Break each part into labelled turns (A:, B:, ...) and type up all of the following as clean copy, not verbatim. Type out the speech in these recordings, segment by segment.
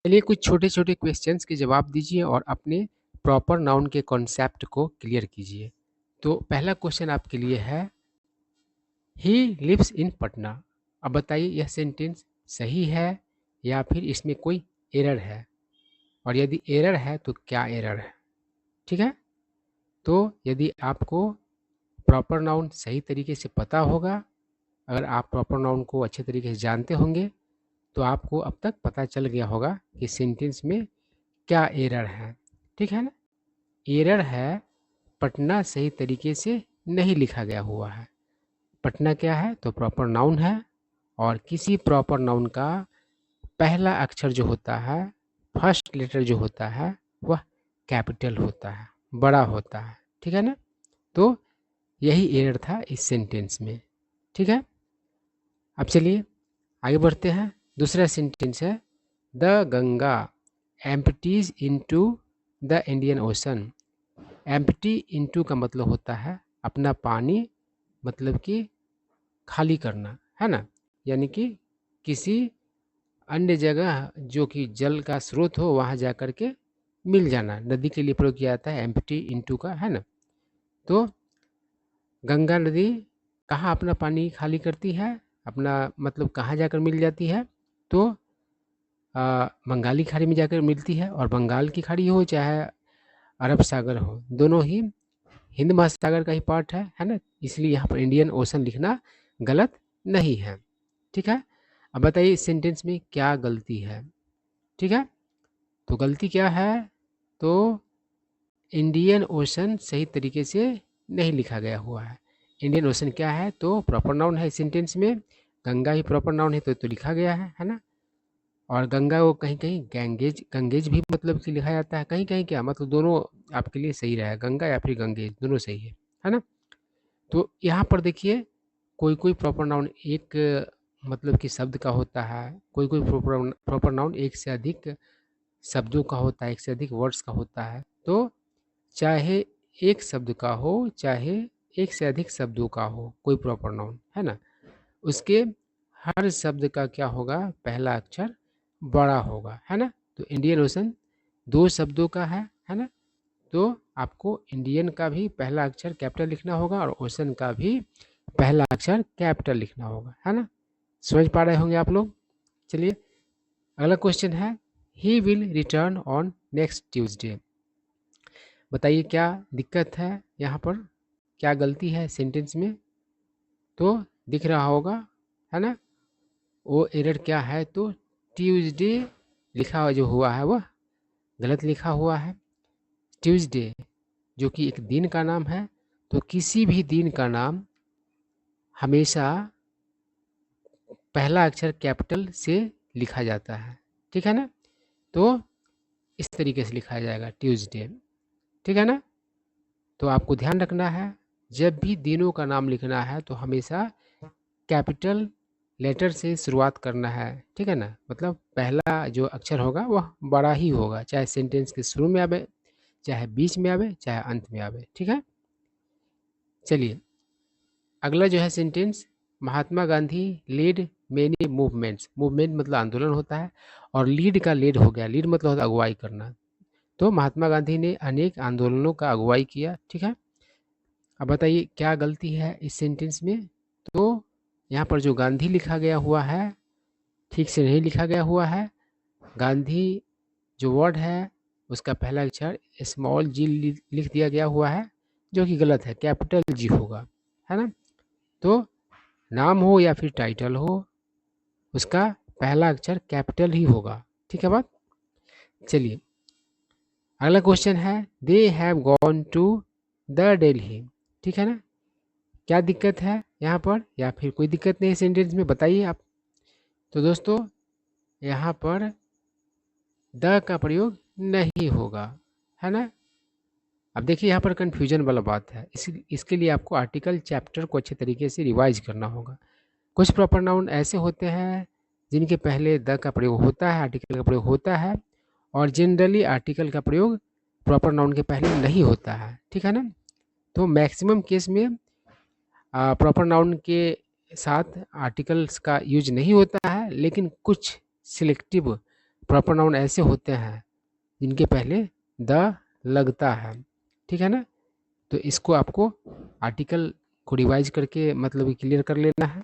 A: चलिए कुछ छोटे छोटे क्वेश्चंस के जवाब दीजिए और अपने प्रॉपर नाउन के कॉन्सेप्ट को क्लियर कीजिए। तो पहला क्वेश्चन आपके लिए है, ही लिव्स इन पटना। अब बताइए यह सेंटेंस सही है या फिर इसमें कोई एरर है, और यदि एरर है तो क्या एरर है। ठीक है, तो यदि आपको प्रॉपर नाउन सही तरीके से पता होगा, अगर आप प्रॉपर नाउन को अच्छे तरीके से जानते होंगे, तो आपको अब तक पता चल गया होगा कि सेंटेंस में क्या एरर है। ठीक है ना, एरर है पटना सही तरीके से नहीं लिखा गया हुआ है। पटना क्या है तो प्रॉपर नाउन है, और किसी प्रॉपर नाउन का पहला अक्षर जो होता है, फर्स्ट लेटर जो होता है, वह कैपिटल होता है, बड़ा होता है। ठीक है ना, तो यही एरर था इस सेंटेंस में। ठीक है, अब चलिए आगे बढ़ते हैं। दूसरा सेंटेंस है, the Ganga empties into the Indian ocean. Empty into का मतलब होता है अपना पानी, मतलब कि खाली करना, है ना, यानी कि किसी अन्य जगह जो कि जल का स्रोत हो वहाँ जा कर के मिल जाना। नदी के लिए प्रयोग किया जाता है एम्प्टी इनटू का, है ना। तो गंगा नदी कहाँ अपना पानी खाली करती है, अपना मतलब कहाँ जाकर मिल जाती है, तो बंगाली खाड़ी में जाकर मिलती है। और बंगाल की खाड़ी हो चाहे अरब सागर हो, दोनों ही हिंद महासागर का ही पार्ट है ना, इसलिए यहाँ पर इंडियन ओशन लिखना गलत नहीं है। ठीक है, अब बताइए इस सेंटेंस में क्या गलती है। ठीक है, तो गलती क्या है, तो इंडियन ओशन सही तरीके से नहीं लिखा गया हुआ है। इंडियन ओशन क्या है तो प्रॉपर नाउन है इस सेंटेंस में, गंगा ही प्रॉपर नाउन है तो लिखा गया है ना। और गंगा को कहीं कहीं गंगेज, गंगेज भी मतलब कि लिखा जाता है, कहीं कहीं क्या मतलब, दोनों आपके लिए सही रहेगा, गंगा या फिर गंगेज दोनों सही है ना। तो यहाँ पर देखिए कोई कोई प्रॉपर नाउन एक मतलब कि शब्द का होता है, कोई कोई प्रॉपर नाउन एक से अधिक शब्दों का होता है, एक से अधिक वर्ड्स का होता है। तो चाहे एक शब्द का हो चाहे एक से अधिक शब्दों का हो कोई प्रॉपर नाउन, है ना, उसके हर शब्द का क्या होगा, पहला अक्षर बड़ा होगा, है ना। तो इंडियन ओशन दो शब्दों का है ना, तो आपको इंडियन का भी पहला अक्षर कैपिटल लिखना होगा और ओशन का भी पहला अक्षर कैपिटल लिखना होगा, है ना। समझ पा रहे होंगे आप लोग। चलिए अगला क्वेश्चन है, he will return on next Tuesday. बताइए क्या दिक्कत है यहाँ पर, क्या गलती है सेंटेंस में। तो दिख रहा होगा, है ना, वो एरर क्या है तो ट्यूसडे लिखा हुआ जो हुआ है वह गलत लिखा हुआ है। ट्यूसडे जो कि एक दिन का नाम है, तो किसी भी दिन का नाम हमेशा पहला अक्षर कैपिटल से लिखा जाता है। ठीक है ना, तो इस तरीके से लिखा जाएगा ट्यूसडे। ठीक है ना, तो आपको ध्यान रखना है जब भी दिनों का नाम लिखना है तो हमेशा कैपिटल लेटर से शुरुआत करना है। ठीक है ना, मतलब पहला जो अक्षर होगा वह बड़ा ही होगा, चाहे सेंटेंस के शुरू में आवे, चाहे बीच में आवे, चाहे अंत में आवे। ठीक है, चलिए अगला जो है sentence, Mahatma Gandhi lead many movements. Movement मतलब आंदोलन होता है, और लीड का लीड हो गया, लीड मतलब होता है अगुवाई करना। तो महात्मा गांधी ने अनेक आंदोलनों का अगुवाई किया। ठीक है, अब बताइए क्या गलती है इस सेंटेंस में। तो यहाँ पर जो गांधी लिखा गया हुआ है ठीक से नहीं लिखा गया हुआ है। गांधी जो वर्ड है उसका पहला अक्षर स्मॉल जी लिख दिया गया हुआ है, जो कि गलत है, कैपिटल जी होगा, है ना। तो नाम हो या फिर टाइटल हो, उसका पहला अक्षर कैपिटल ही होगा। ठीक है बात। चलिए अगला क्वेश्चन है, they have gone to the Delhi. ठीक है ना, क्या दिक्कत है यहाँ पर, या फिर कोई दिक्कत नहीं सेंटेंस में, बताइए आप। तो दोस्तों यहाँ पर द का प्रयोग नहीं होगा, है ना। अब देखिए यहाँ पर कन्फ्यूजन वाला बात है, इसके लिए आपको आर्टिकल चैप्टर को अच्छे तरीके से रिवाइज करना होगा। कुछ प्रॉपर नाउन ऐसे होते हैं जिनके पहले द का प्रयोग होता है, आर्टिकल का प्रयोग होता है, और जनरली आर्टिकल का प्रयोग प्रॉपर नाउन के पहले नहीं होता है। ठीक है ना, तो मैक्सिमम केस में प्रॉपर नाउन के साथ आर्टिकल्स का यूज नहीं होता है, लेकिन कुछ सिलेक्टिव प्रॉपर नाउन ऐसे होते हैं जिनके पहले द लगता है, ठीक है ना। तो इसको आपको आर्टिकल को रिवाइज करके मतलब क्लियर कर लेना है।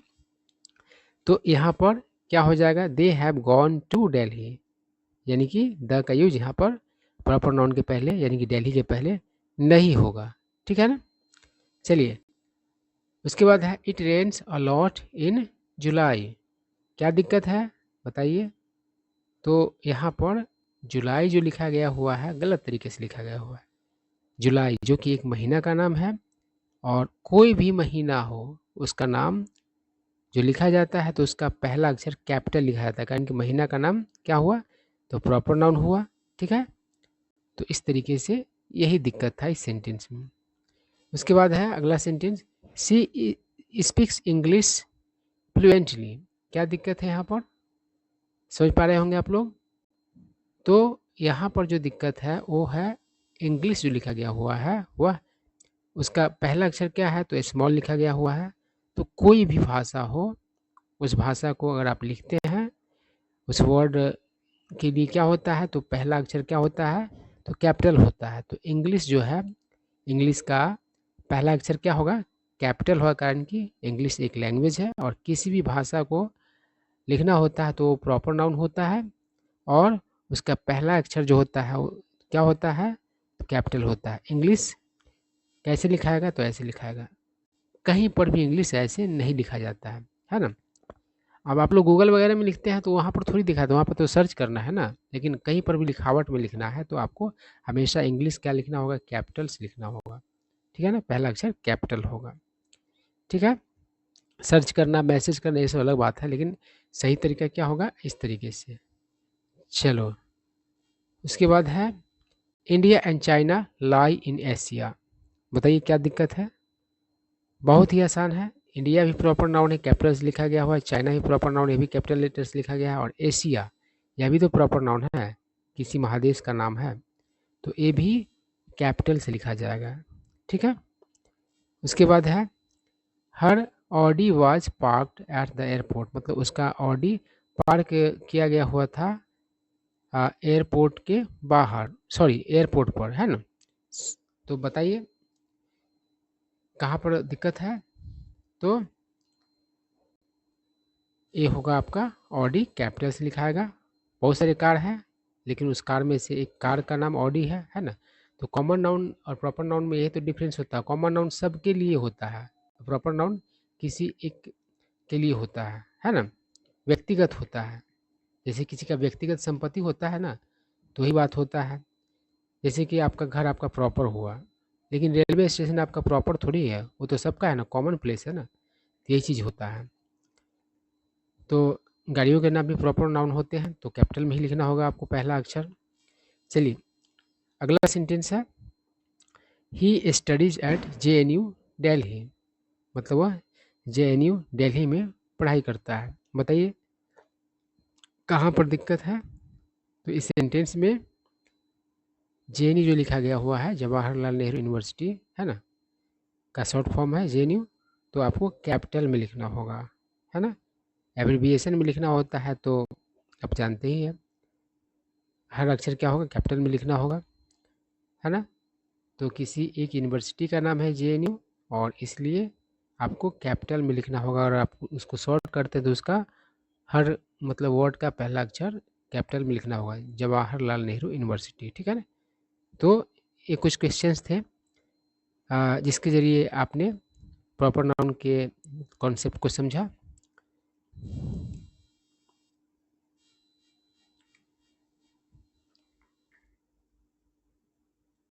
A: तो यहाँ पर क्या हो जाएगा, they have gone to Delhi, यानी कि द का यूज यहाँ पर प्रॉपर नाउन के पहले यानी कि दिल्ली के पहले नहीं होगा, ठीक है ना। चलिए उसके बाद है it rains a lot in July. क्या दिक्कत है बताइए। तो यहाँ पर जुलाई जो लिखा गया हुआ है गलत तरीके से लिखा गया हुआ है। जुलाई जो कि एक महीना का नाम है, और कोई भी महीना हो उसका नाम जो लिखा जाता है तो उसका पहला अक्षर कैपिटल लिखा जाता है, कारण कि महीना का नाम क्या हुआ तो प्रॉपर नाउन हुआ, ठीक है। तो इस तरीके से यही दिक्कत था इस सेंटेंस में। उसके बाद है अगला sentence, she speaks English fluently. क्या दिक्कत है यहाँ पर, समझ पा रहे होंगे आप लोग। तो यहाँ पर जो दिक्कत है वो है इंग्लिश जो लिखा गया हुआ है वह उसका पहला अक्षर क्या है तो स्मॉल लिखा गया हुआ है। तो कोई भी भाषा हो उस भाषा को अगर आप लिखते हैं उस वर्ड के लिए क्या होता है तो पहला अक्षर क्या होता है तो कैपिटल होता है। तो इंग्लिश जो है इंग्लिश का पहला अक्षर क्या होगा कैपिटल होगा, कारण कि इंग्लिश एक लैंग्वेज है और किसी भी भाषा को लिखना होता है तो प्रॉपर नाउन होता है और उसका पहला अक्षर जो होता है वो क्या होता है कैपिटल होता है। इंग्लिश कैसे लिखाएगा तो ऐसे लिखाएगा, कहीं पर भी इंग्लिश ऐसे नहीं लिखा जाता है ना। अब आप लोग गूगल वगैरह में लिखते हैं तो वहाँ पर थोड़ी दिखाता है, वहाँ पर तो सर्च करना है ना, लेकिन कहीं पर भी लिखावट में लिखना है तो आपको हमेशा इंग्लिश क्या लिखना होगा कैपिटल से लिखना होगा, ठीक है ना, पहला अक्षर कैपिटल होगा, ठीक है। सर्च करना मैसेज करना ये सब अलग बात है, लेकिन सही तरीका क्या होगा इस तरीके से। चलो उसके बाद है India and China lie in Asia. बताइए क्या दिक्कत है। बहुत ही आसान है, इंडिया भी प्रॉपर नाउन है कैपिटल से लिखा गया हुआ है, चाइना भी प्रॉपर नाउन ये भी कैपिटल लेटर से लिखा गया है, और एशिया यह भी तो प्रॉपर नाउन है किसी महादेश का नाम है तो ये भी कैपिटल से लिखा जाएगा, ठीक है। उसके बाद है her Audi was parked at the airport, मतलब उसका ऑडी पार्क किया गया हुआ था एयरपोर्ट के बाहर, सॉरी एयरपोर्ट पर, है ना। तो बताइए कहाँ पर दिक्कत है। तो ये होगा आपका ऑडी कैपिटल से लिखाएगा। बहुत सारे कार हैं लेकिन उस कार में से एक कार का नाम ऑडी है ना। तो कॉमन नाउन और प्रॉपर नाउन में यही तो डिफरेंस होता है, कॉमन नाउन सबके लिए होता है, प्रॉपर नाउन किसी एक के लिए होता है ना, व्यक्तिगत होता है। जैसे किसी का व्यक्तिगत संपत्ति होता है ना तो वही बात होता है। जैसे कि आपका घर आपका प्रॉपर हुआ, लेकिन रेलवे स्टेशन आपका प्रॉपर थोड़ी है, वो तो सबका है ना, कॉमन प्लेस है ना, तो यही चीज़ होता है। तो गाड़ियों के नाम भी प्रॉपर नाउन होते हैं तो कैपिटल में ही लिखना होगा आपको पहला अक्षर। चलिए अगला सेंटेंस है he studies at JNU Delhi, मतलब वह JNU दिल्ली में पढ़ाई करता है। बताइए कहाँ पर दिक्कत है। तो इस सेंटेंस में JNU जो लिखा गया हुआ है जवाहरलाल नेहरू यूनिवर्सिटी है ना का शॉर्ट फॉर्म है JNU, तो आपको कैपिटल में लिखना होगा, है ना। एब्रिविएशन में लिखना होता है तो आप जानते ही हैं हर अक्षर क्या होगा कैपिटल में लिखना होगा, है ना। तो किसी एक यूनिवर्सिटी का नाम है JNU और इसलिए आपको कैपिटल में लिखना होगा, और आप उसको शॉर्ट करते हैं तो उसका हर मतलब वर्ड का पहला अक्षर कैपिटल में लिखना होगा, जवाहरलाल नेहरू यूनिवर्सिटी, ठीक है ना। तो ये कुछ क्वेश्चंस थे जिसके ज़रिए आपने प्रॉपर नाउन के कॉन्सेप्ट को समझा।